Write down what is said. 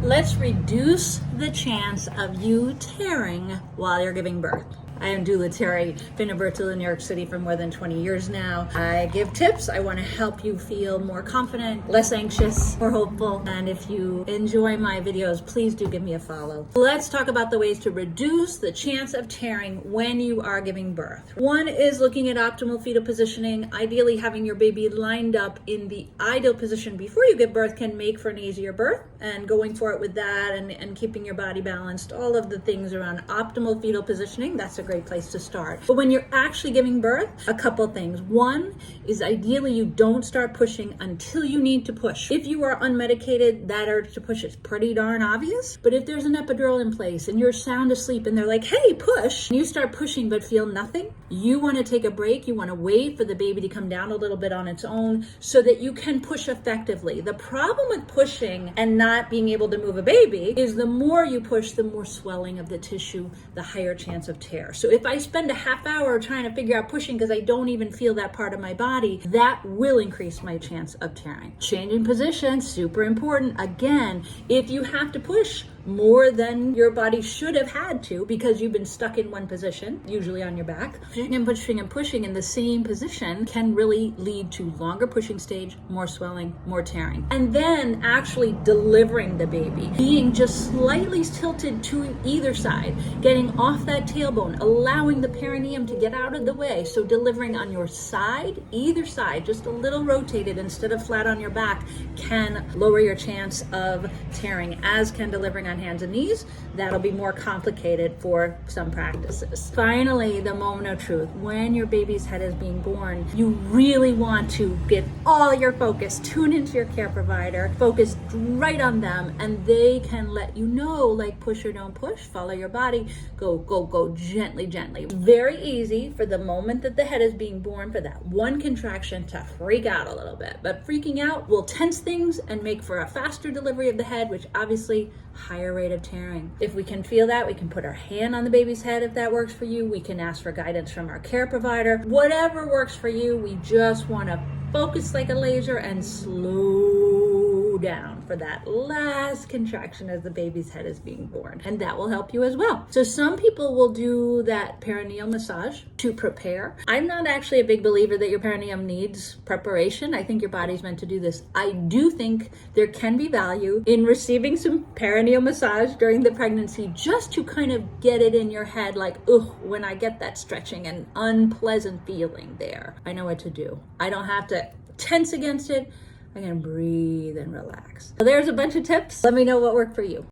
Let's reduce the chance of you tearing while you're giving birth. I am doula Terry, been a birth doula in New York City for more than 20 years now. I give tips. I want to help you feel more confident, less anxious, more hopeful. And if you enjoy my videos, please do give me a follow. Let's talk about the ways to reduce the chance of tearing when you are giving birth. One is looking at optimal fetal positioning. Ideally, having your baby lined up in the ideal position before you give birth can make for an easier birth. And going for it with that and keeping your body balanced, all of the things around optimal fetal positioning, that's a great place to start. But when you're actually giving birth, a couple things. One is ideally you don't start pushing until you need to push. If you are unmedicated, that urge to push is pretty darn obvious. But if there's an epidural in place and you're sound asleep and they're like, hey, push, and you start pushing but feel nothing, you want to take a break. You want to wait for the baby to come down a little bit on its own so that you can push effectively. The problem with pushing and not being able to move a baby is the more you push, the more swelling of the tissue, the higher chance of tear. So if I spend a half hour trying to figure out pushing because I don't even feel that part of my body, that will increase my chance of tearing. Changing position, super important. Again, if you have to push more than your body should have had to because you've been stuck in one position, usually on your back, pushing and pushing in the same position can really lead to longer pushing stage, more swelling, more tearing. And then actually delivering the baby, being just slightly tilted to either side, getting off that tailbone, allowing the perineum to get out of the way. So delivering on your side, either side, just a little rotated instead of flat on your back, can lower your chance of tearing, as can delivering on hands and knees. That'll be more complicated for some practices. Finally, the moment of truth. When your baby's head is being born, you really want to get all your focus, tune into your care provider, focus right on them, and they can let you know, like push or don't push, follow your body, go gently. Very easy for the moment that the head is being born for that one contraction to freak out a little bit. But freaking out will tense things and make for a faster delivery of the head, which obviously higher rate of tearing. If we can feel that, we can put our hand on the baby's head if that works for you. We can ask for guidance from our care provider. Whatever works for you, we just want to focus like a laser and slow down for that last contraction as the baby's head is being born. And that will help you as well. So some people will do that perineal massage to prepare. I'm not actually a big believer that your perineum needs preparation. I think your body's meant to do this. I do think there can be value in receiving some perineal massage during the pregnancy just to kind of get it in your head like, ugh, when I get that stretching and unpleasant feeling there, I know what to do. I don't have to tense against it. I can breathe and relax. So there's a bunch of tips. Let me know what worked for you.